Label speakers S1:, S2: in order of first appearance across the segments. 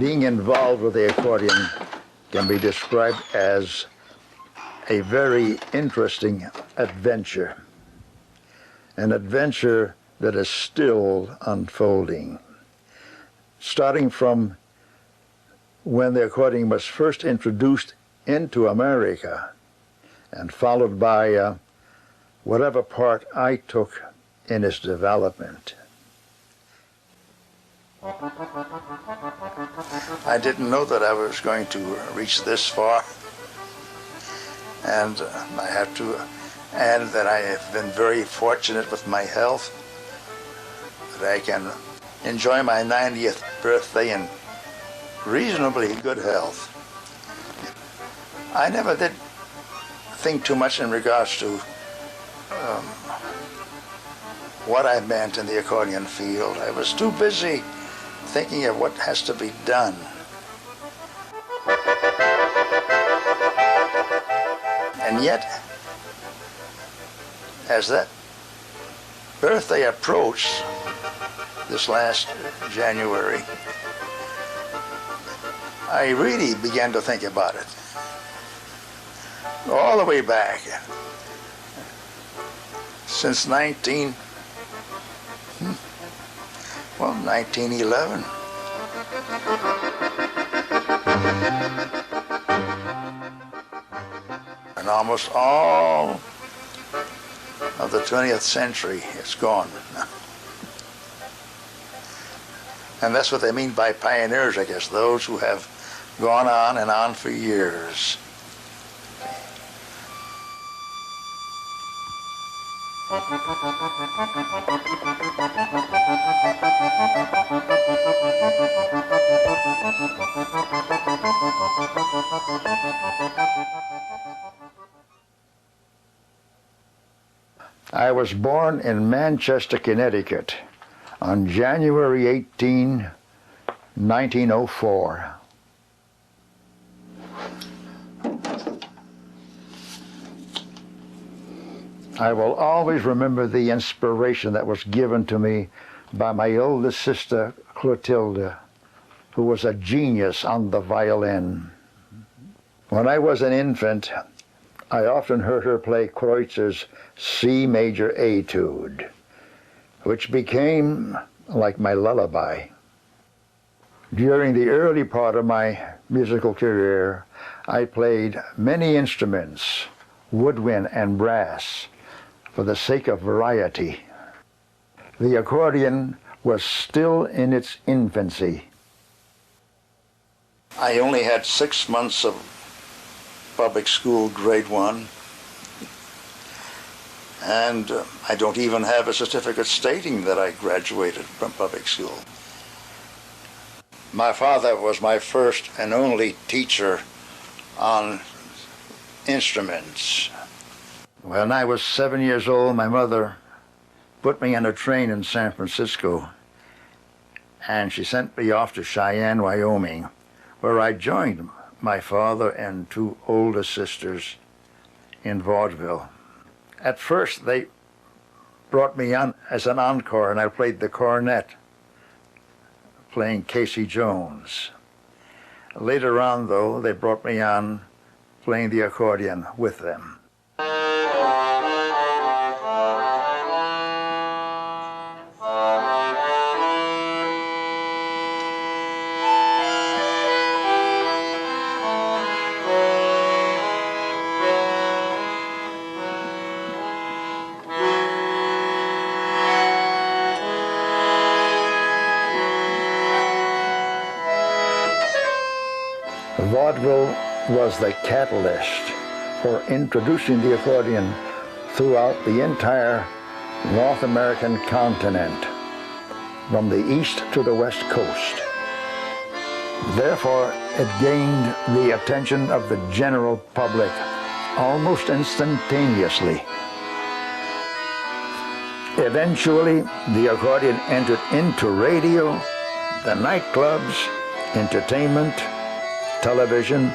S1: Being involved with the accordion can be described as a very interesting adventure, an adventure that is still unfolding. Starting from when the accordion was first introduced into America and followed by whatever part I took in its development. I didn't know that I was going to reach this far, and I have to add that I have been very fortunate with my health, that I can enjoy my 90th birthday in reasonably good health. I never did think too much in regards to what I meant in the accordion field. I was too busy thinking of what has to be done. And yet, as that birthday approached this last January, I really began to think about it. All the way back, since 1911. And almost all of the 20th century is gone. And that's what they mean by pioneers, I guess, those who have gone on and on for years. I was born in Manchester, Connecticut on January 18, 1904. I will always remember the inspiration that was given to me by my oldest sister, Clotilda, who was a genius on the violin. When I was an infant, I often heard her play Kreuzer's C major etude, which became like my lullaby. During the early part of my musical career, I played many instruments, woodwind and brass, for the sake of variety. The accordion was still in its infancy. I only had 6 months of public school grade 1, and I don't even have a certificate stating that I graduated from public school. My father was my first and only teacher on instruments. When I was 7 years old, my mother put me on a train in San Francisco, and she sent me off to Cheyenne, Wyoming, where I joined my father and 2 older sisters in vaudeville. At first, they brought me on as an encore, and I played the cornet, playing Casey Jones. Later on, though, they brought me on playing the accordion with them. Vaudeville was the catalyst for introducing the accordion throughout the entire North American continent, from the east to the west coast. Therefore, it gained the attention of the general public almost instantaneously. Eventually, the accordion entered into radio, the nightclubs, entertainment, television,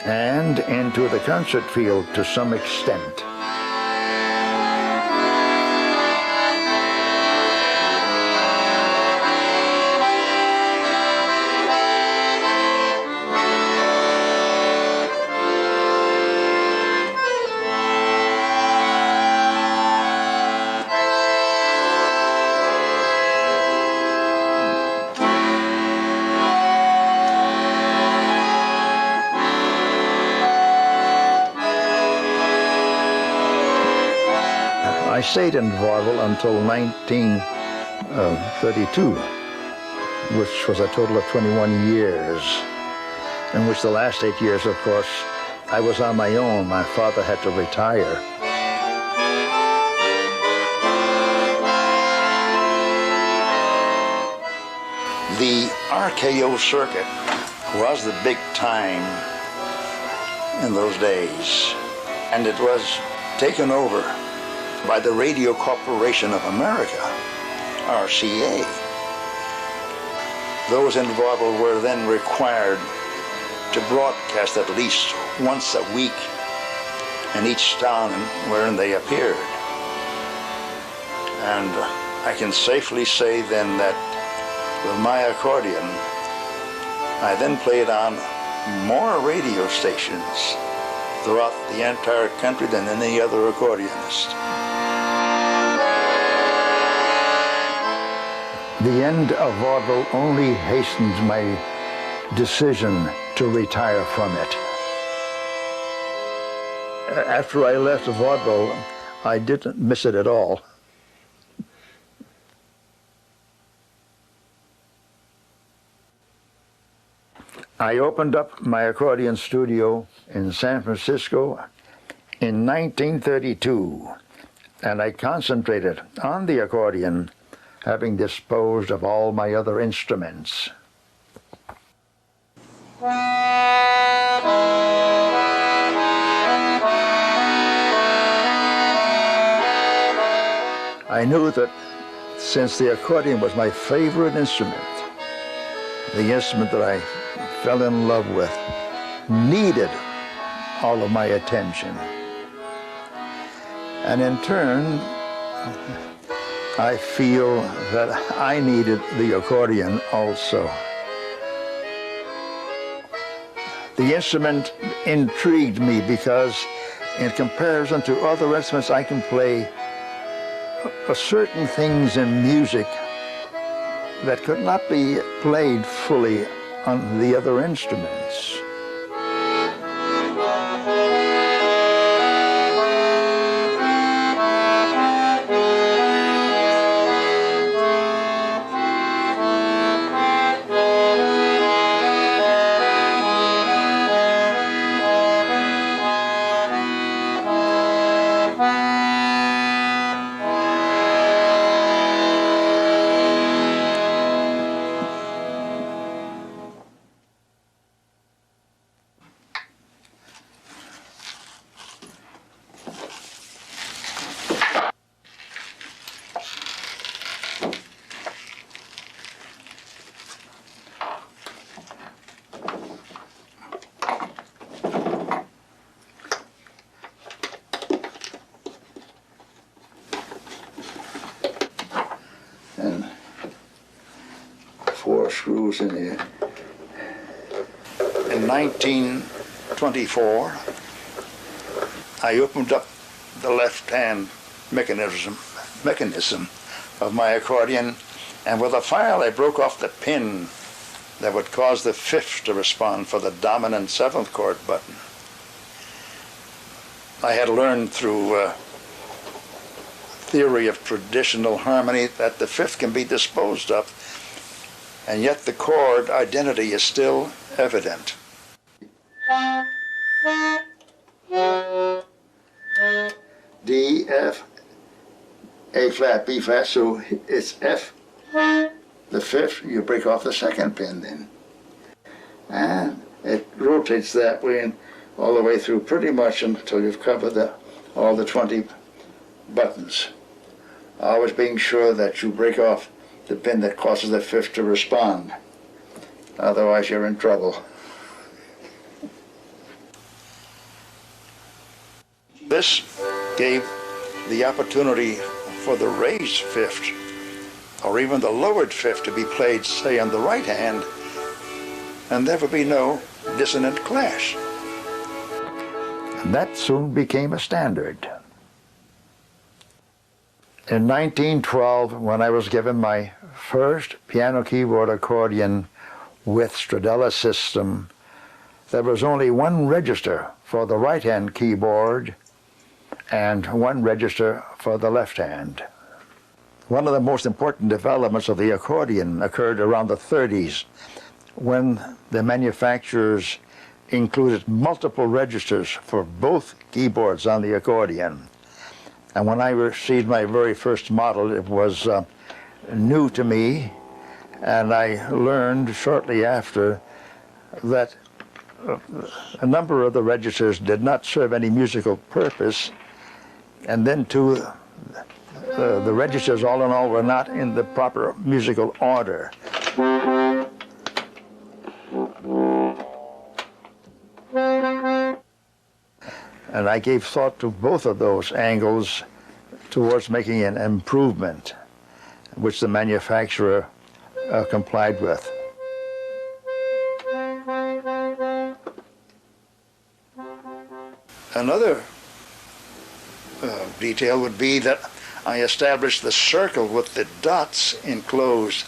S1: and into the concert field to some extent. I stayed in vaudeville until 1932, which was a total of 21 years, in which the last 8 years, of course, I was on my own. My father had to retire. The RKO circuit was the big time in those days, and it was taken over by the Radio Corporation of America, RCA. Those in vaudeville were then required to broadcast at least once a week in each town wherein they appeared. And I can safely say then that with my accordion, I then played on more radio stations throughout the entire country than any other accordionist. The end of vaudeville only hastened my decision to retire from it. After I left vaudeville, I didn't miss it at all. I opened up my accordion studio in San Francisco in 1932, and I concentrated on the accordion, having disposed of all my other instruments. I knew that since the accordion was my favorite instrument, the instrument that I fell in love with, needed all of my attention. And in turn, I feel that I needed the accordion also. The instrument intrigued me because in comparison to other instruments, I can play certain things in music that could not be played fully on the other instruments. And 4 screws in here. In 1924, I opened up the left-hand mechanism of my accordion, and with a file I broke off the pin that would cause the fifth to respond for the dominant 7th chord button. I had learned through theory of traditional harmony that the fifth can be disposed of, and yet the chord identity is still evident. D, F, A flat, B flat, so it's F. The fifth, you break off the 2nd pin then. And it rotates that way and all the way through pretty much until you've covered all the 20 buttons. Always being sure that you break off the pin that causes the fifth to respond. Otherwise you're in trouble. This gave the opportunity for the raised fifth, or even the lowered fifth, to be played, say, on the right hand, and there would be no dissonant clash. And that soon became a standard. In 1912, when I was given my first piano keyboard accordion with Stradella system, there was only one register for the right-hand keyboard and one register for the left hand. One of the most important developments of the accordion occurred around the 30s, when the manufacturers included multiple registers for both keyboards on the accordion. And when I received my very first model, it was new to me, and I learned shortly after that a number of the registers did not serve any musical purpose, and then too, the registers all in all were not in the proper musical order. And I gave thought to both of those angles towards making an improvement, which the manufacturer complied with. Another detail would be that I established the circle with the dots enclosed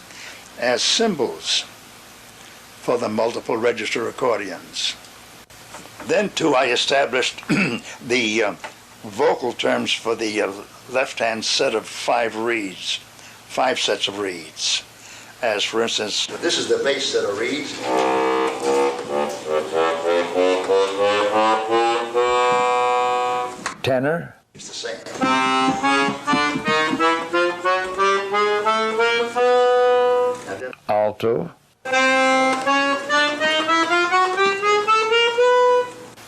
S1: as symbols for the multiple register accordions. Then too I established the vocal terms for the left-hand set of 5 reeds, 5 sets of reeds. As for instance, this is the bass set of reeds. Tenor, it's the same. Alto.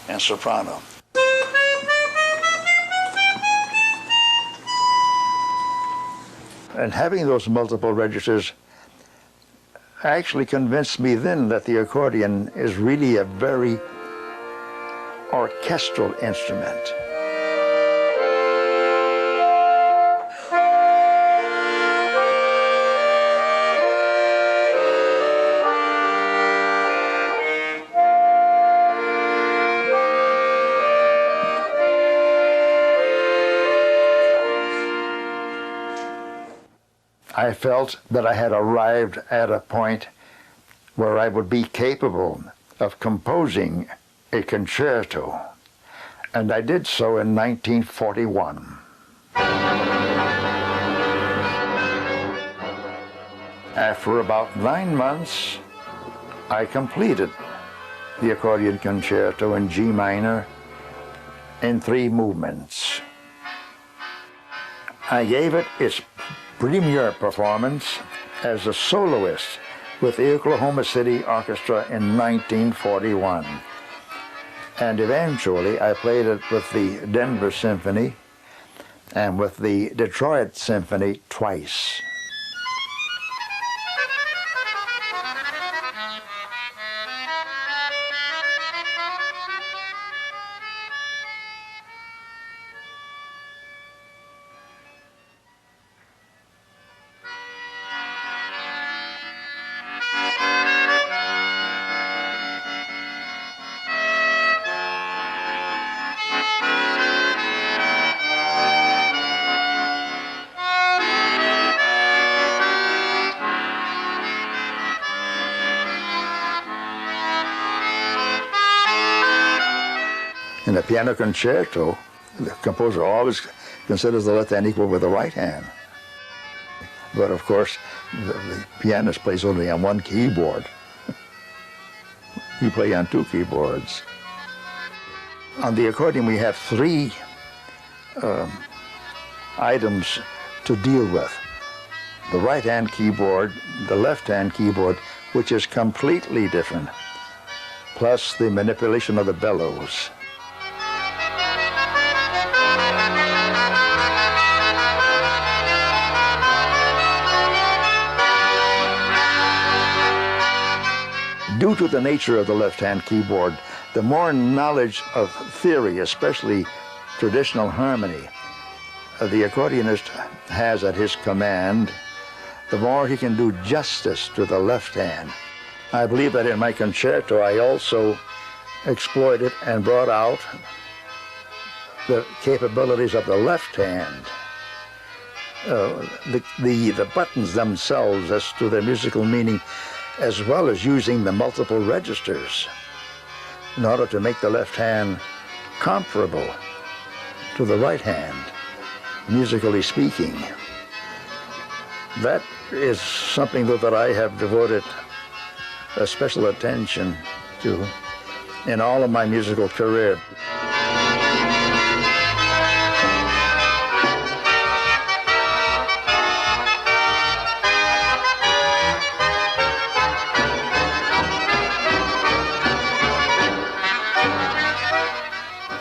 S1: And soprano. And having those multiple registers actually convinced me then that the accordion is really a very orchestral instrument. I felt that I had arrived at a point where I would be capable of composing a concerto, and I did so in 1941. After about 9 months, I completed the accordion concerto in G minor in 3 movements. I gave it its premiere performance as a soloist with the Oklahoma City Orchestra in 1941. And eventually I played it with the Denver Symphony and with the Detroit Symphony twice. In the piano concerto, the composer always considers the left hand equal with the right hand. But of course, the pianist plays only on one keyboard. You play on 2 keyboards. On the accordion, we have 3 items to deal with. The right-hand keyboard, the left-hand keyboard, which is completely different, plus the manipulation of the bellows. Due to the nature of the left-hand keyboard, the more knowledge of theory, especially traditional harmony, the accordionist has at his command, the more he can do justice to the left hand. I believe that in my concerto I also exploited and brought out the capabilities of the left hand. The buttons themselves as to their musical meaning, as well as using the multiple registers in order to make the left hand comparable to the right hand, musically speaking. That is something that I have devoted a special attention to in all of my musical career.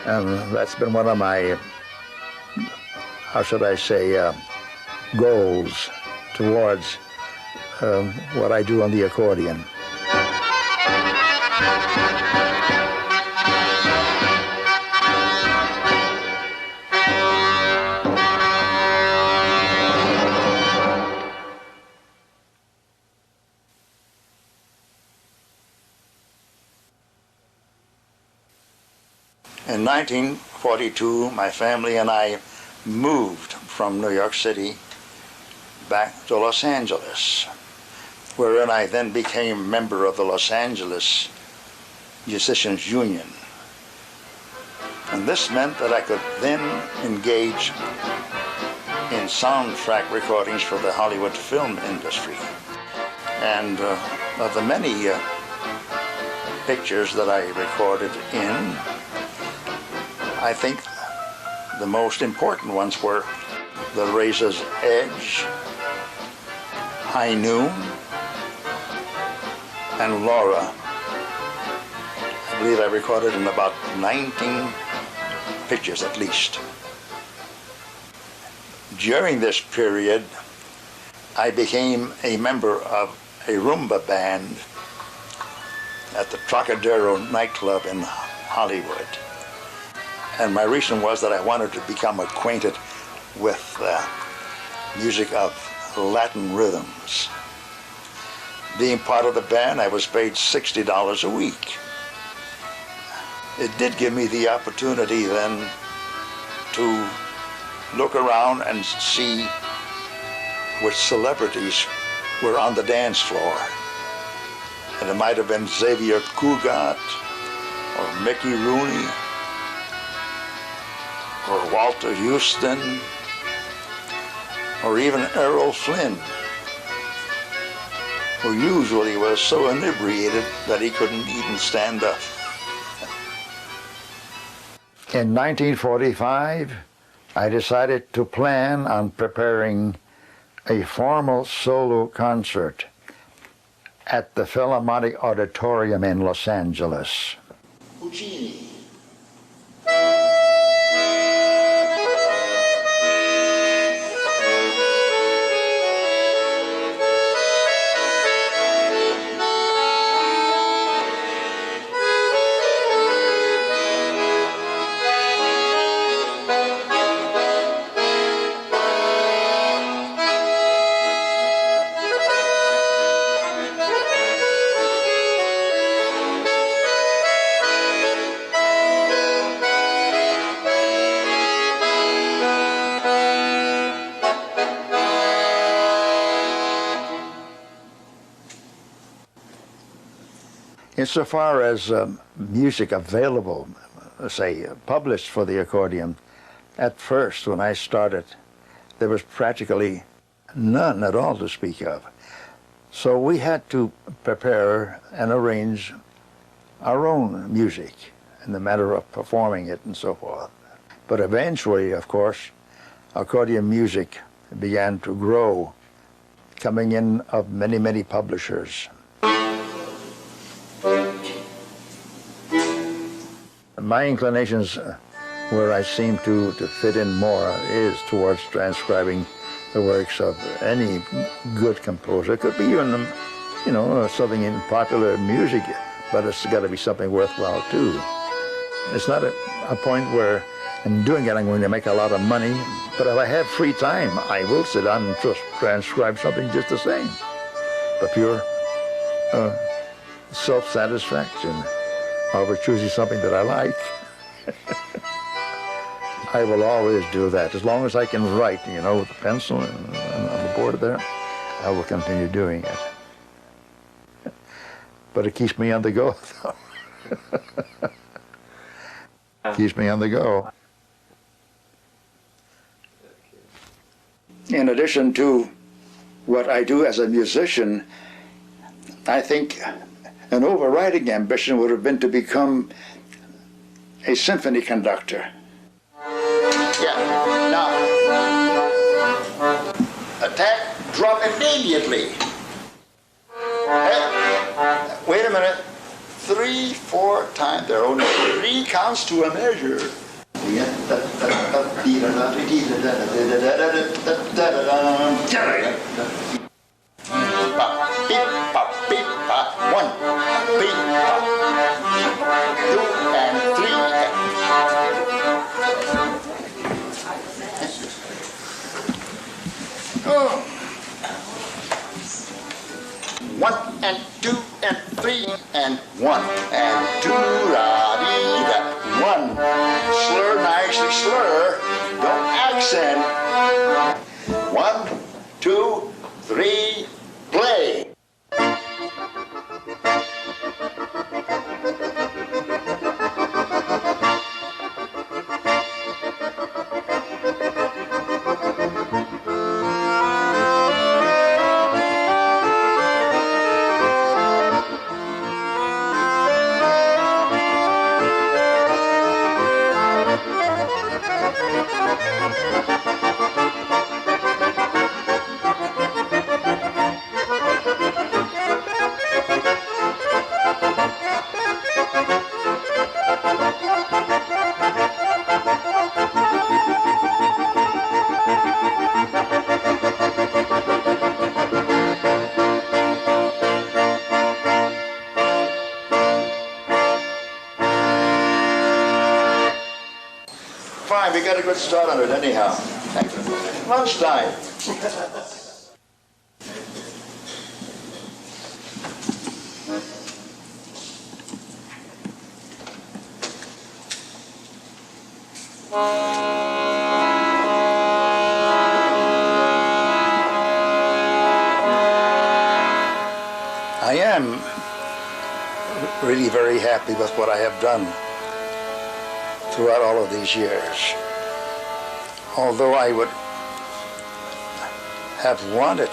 S1: And that's been one of my, how should I say, goals towards what I do on the accordion. In 1942, my family and I moved from New York City back to Los Angeles, wherein I then became a member of the Los Angeles Musicians Union. And this meant that I could then engage in soundtrack recordings for the Hollywood film industry. And of the many pictures that I recorded in, I think the most important ones were The Razor's Edge, High Noon, and Laura. I believe I recorded in about 19 pictures at least. During this period, I became a member of a rumba band at the Trocadero nightclub in Hollywood. And my reason was that I wanted to become acquainted with music of Latin rhythms. Being part of the band, I was paid $60 a week. It did give me the opportunity then to look around and see which celebrities were on the dance floor. And it might have been Xavier Cugat, or Mickey Rooney, or Walter Houston, or even Errol Flynn, who usually was so inebriated that he couldn't even stand up. In 1945, I decided to plan on preparing a formal solo concert at the Philharmonic Auditorium in Los Angeles. Puccini. Insofar as music available, say, published for the accordion, at first when I started, there was practically none at all to speak of. So we had to prepare and arrange our own music in the matter of performing it and so forth. But eventually, of course, accordion music began to grow, coming in of many, many publishers. My inclinations, where I seem to fit in more, is towards transcribing the works of any good composer. It could be even, you know, something in popular music, but it's got to be something worthwhile too. It's not a point where in doing it I'm going to make a lot of money, but if I have free time, I will sit down and just transcribe something just the same. The pure self-satisfaction over choosing something that I like. I will always do that. As long as I can write, you know, with a pencil and on the board there, I will continue doing it. But it keeps me on the go, though. Keeps me on the go. in addition to what I do as a musician, I think an overriding ambition would have been to become a symphony conductor. Yeah, now, attack, drop immediately. Hey, wait a minute. 3, 4 times, there are only 3 counts to a measure. One, beep, 2 and 3. Oh. 1 and 2 and 3 and 1 and 2 da dee da 1. Slur nicely, slur. Don't accent. 1, 2, 3, play. Fine, we got a good start on it anyhow. Lunchtime. I am really very happy with what I have done throughout all of these years. Although I would have wanted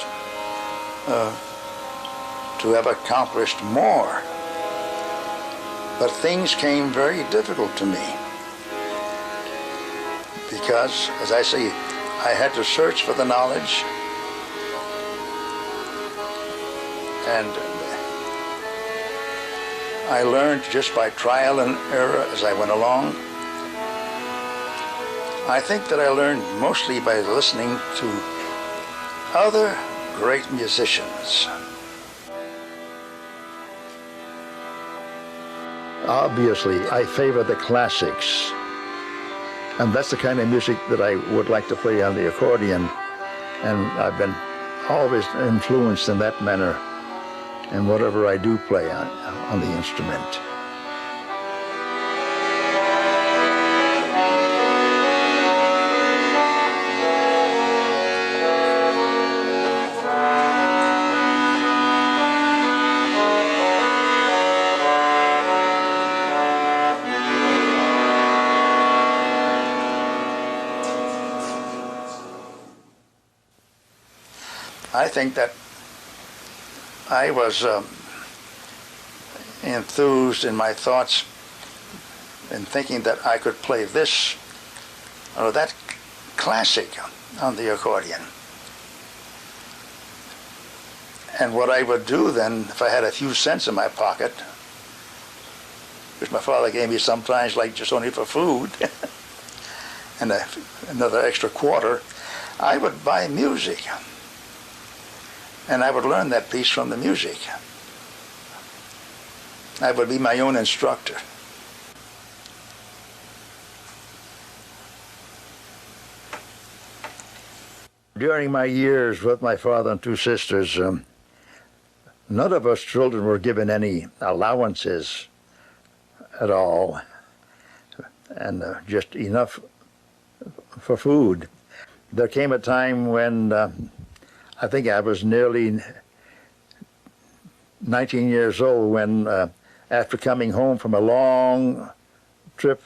S1: to have accomplished more, but things came very difficult to me because, as I say, I had to search for the knowledge, and I learned just by trial and error as I went along. I think that I learned mostly by listening to other great musicians. Obviously, I favor the classics, and that's the kind of music that I would like to play on the accordion, and I've been always influenced in that manner in whatever I do play on the instrument. I think that I was enthused in my thoughts in thinking that I could play this or that classic on the accordion. And what I would do then, if I had a few cents in my pocket, which my father gave me sometimes like just only for food, and another extra quarter, I would buy music. And I would learn that piece from the music. I would be my own instructor. During my years with my father and 2 sisters, none of us children were given any allowances at all, and just enough for food. There came a time when I think I was nearly 19 years old when, after coming home from a long trip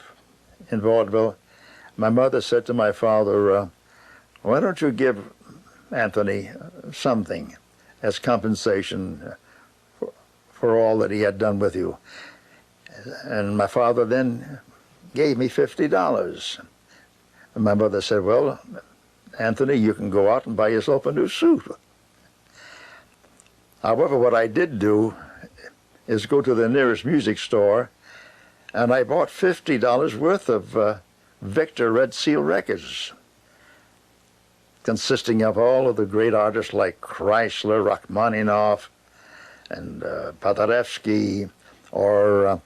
S1: in vaudeville, my mother said to my father, why don't you give Anthony something as compensation for all that he had done with you. And my father then gave me $50. And my mother said, well, Anthony, you can go out and buy yourself a new suit. However, what I did do is go to the nearest music store, and I bought $50 worth of Victor Red Seal records, consisting of all of the great artists like Chrysler, Rachmaninoff, and Paderewski, or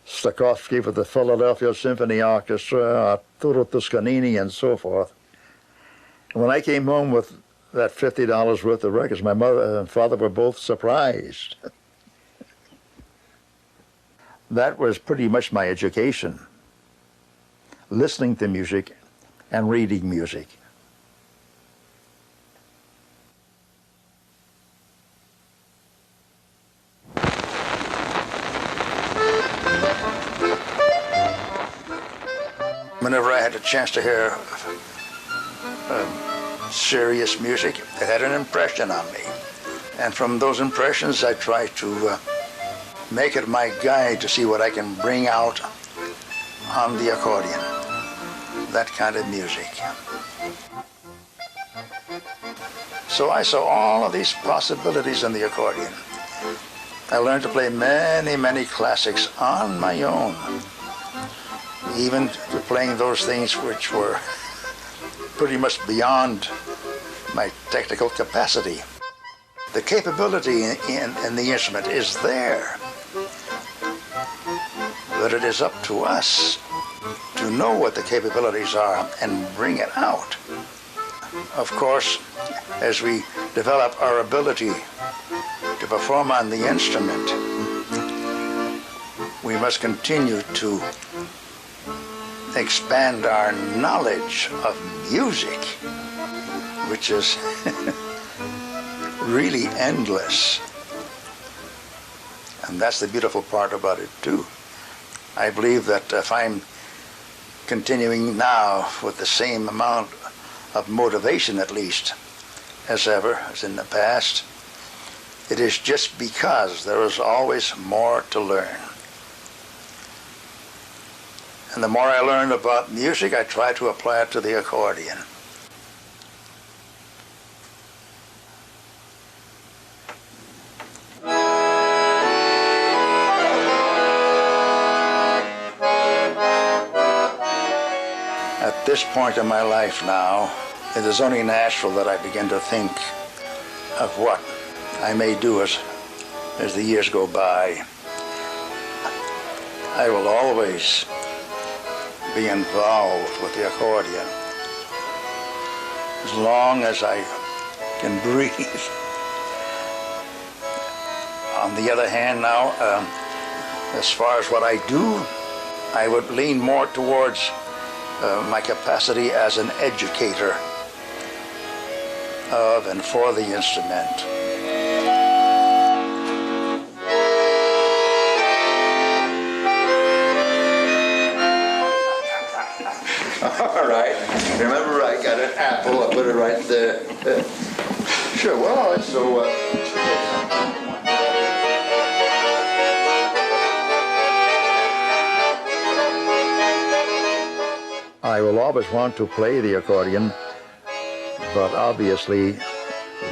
S1: Stokowski with the Philadelphia Symphony Orchestra, Arturo Toscanini, and so forth. When I came home with that $50 worth of records, my mother and father were both surprised. That was pretty much my education, listening to music and reading music. Whenever I had a chance to hear serious music, it had an impression on me. And from those impressions, I try to make it my guide to see what I can bring out on the accordion, that kind of music. So I saw all of these possibilities in the accordion. I learned to play many, many classics on my own, even to playing those things which were pretty much beyond my technical capacity. The capability in the instrument is there, but it is up to us to know what the capabilities are and bring it out. Of course, as we develop our ability to perform on the instrument, we must continue to expand our knowledge of music, which is really endless. And that's the beautiful part about it too. I believe that if I'm continuing now with the same amount of motivation, at least, as ever, as in the past, it is just because there is always more to learn. And the more I learn about music, I try to apply it to the accordion. At this point in my life now, it is only natural that I begin to think of what I may do as the years go by. I will always be involved with the accordion as long as I can breathe. On the other hand now, as far as what I do, I would lean more towards my capacity as an educator of and for the instrument. All right. Remember, I got an apple. I put it right there. Sure. Well, so. I will always want to play the accordion, but obviously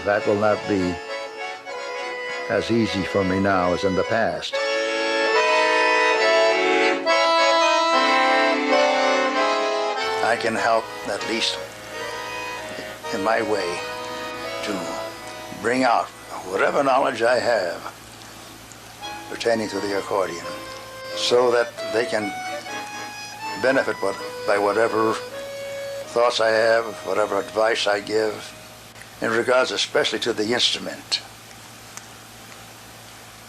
S1: that will not be as easy for me now as in the past. I can help, at least in my way, to bring out whatever knowledge I have pertaining to the accordion, so that they can benefit by whatever thoughts I have, whatever advice I give, in regards especially to the instrument,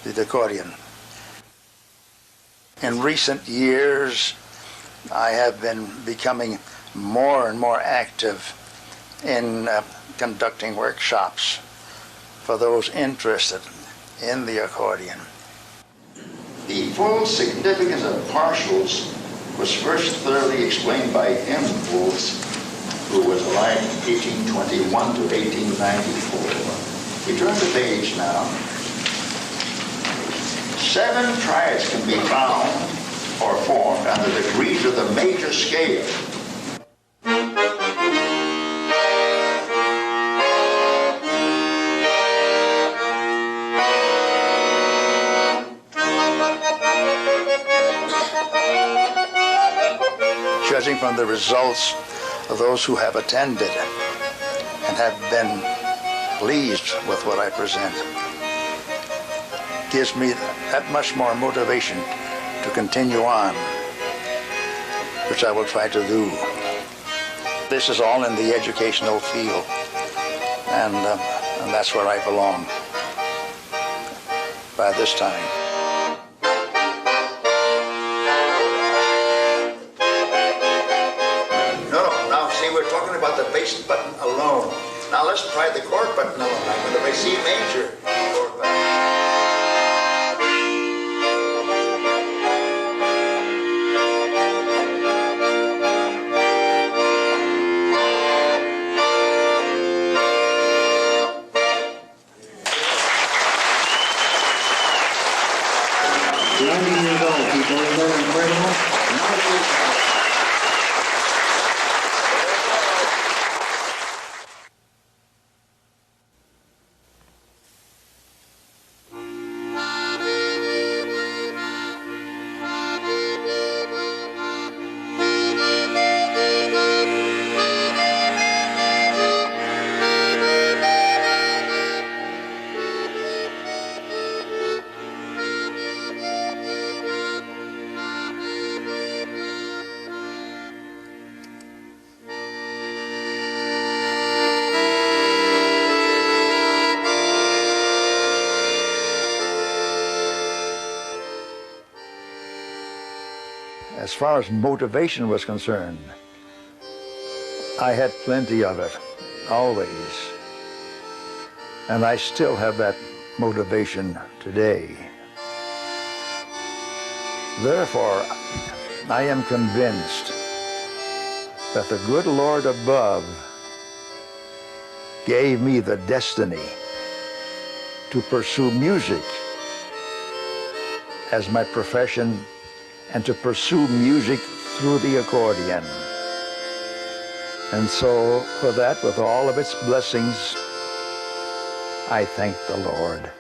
S1: the accordion. In recent years, I have been becoming more and more active in conducting workshops for those interested in the accordion. The full significance of partials was first thoroughly explained by Helmholtz who was alive in 1821 to 1894. We turn the page now. 7 triads can be found or formed under the degrees of the major scale. Judging from the results of those who have attended and have been pleased with what I present, gives me that much more motivation to continue on, which I will try to do. This is all in the educational field, and that's where I belong by this time. We're talking about the bass button alone. Now let's try the chord button alone. I'm going to C major chord button. As far as motivation was concerned, I had plenty of it, always. And I still have that motivation today. Therefore, I am convinced that the good Lord above gave me the destiny to pursue music as my profession and to pursue music through the accordion. And so for that, with all of its blessings, I thank the Lord.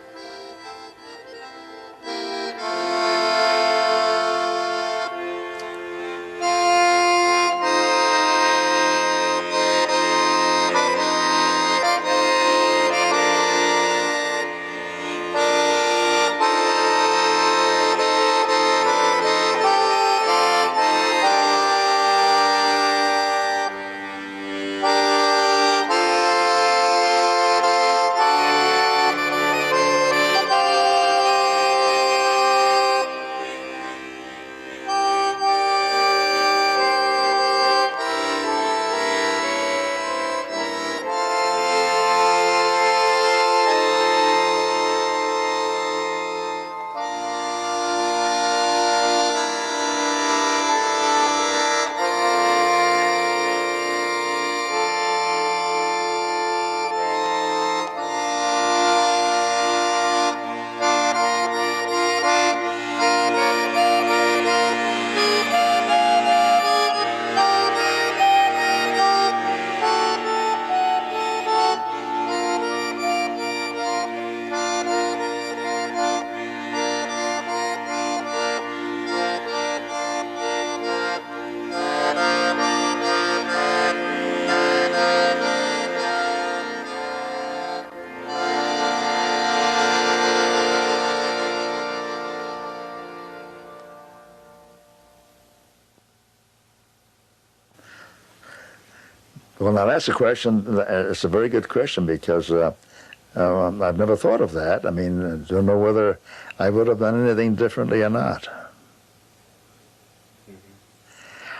S1: Well, now that's a question, it's a very good question because I've never thought of that. I mean, I don't know whether I would have done anything differently or not.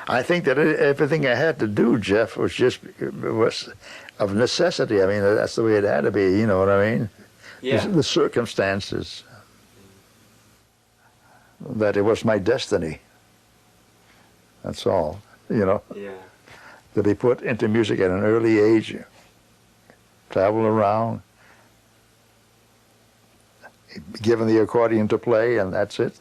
S1: I think that everything I had to do, Jeff, was of necessity. I mean, that's the way it had to be, you know what I mean? Yeah. The circumstances. That it was my destiny. That's all, you know?
S2: Yeah.
S1: to be put into music at an early age, travel around, given the accordion to play, and that's it.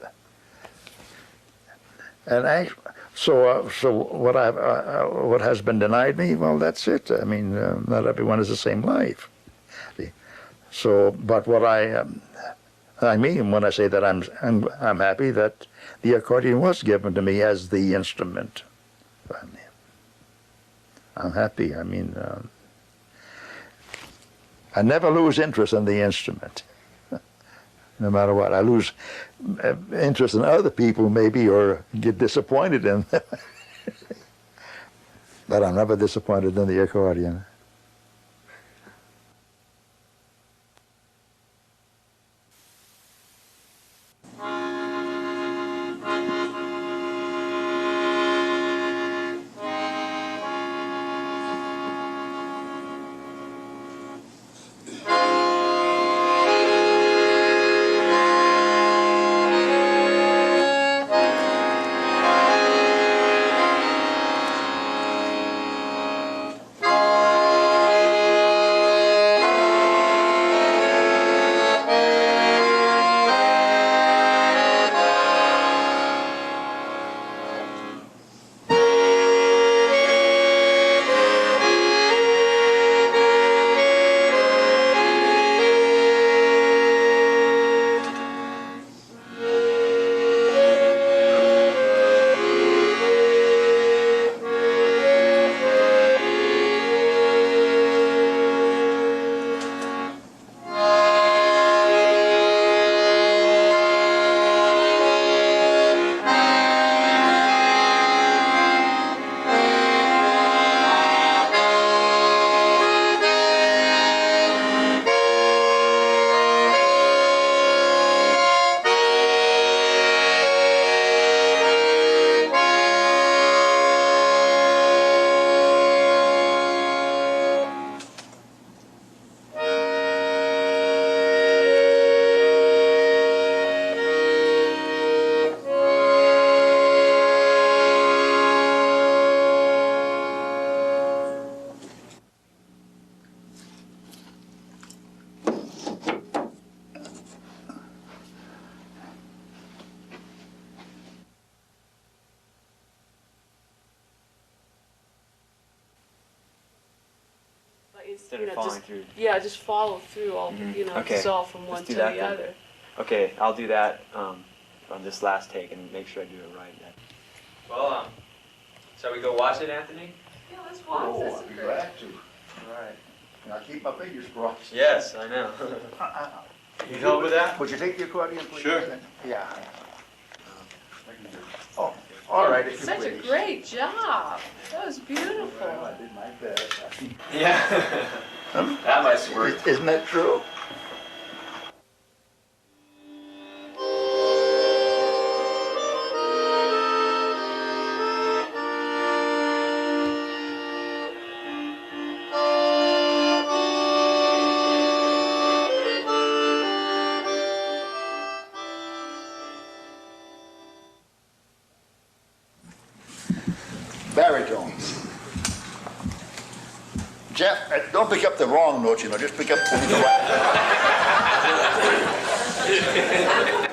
S1: And so what has been denied me? Well, that's it. I mean, not everyone has the same life. So, but what I mean when I say that I'm happy that the accordion was given to me as the instrument. I'm happy. I mean, I never lose interest in the instrument, no matter what. I lose interest in other people maybe, or get disappointed in them. But I'm never disappointed in the accordion.
S2: Instead of following through.
S3: Yeah, just follow through all,
S2: Okay.
S3: it's all from one to the other.
S2: Okay, I'll do that on this last take and make sure I do it right then. Well, shall we go watch it, Anthony?
S3: Yeah, let's watch this.
S1: I'd be glad to. All right. Now keep my fingers crossed.
S2: Yes, I know. You help with that?
S1: Would you take the accordion, please?
S2: Sure.
S1: Yeah. Oh, all right, if you
S3: Such
S1: please.
S3: a great job. That was beautiful.
S1: Well, I did my best.
S2: Yeah. That must work.
S1: Isn't that true? Baritones. Jeff, don't pick up the wrong notes, just pick up the right.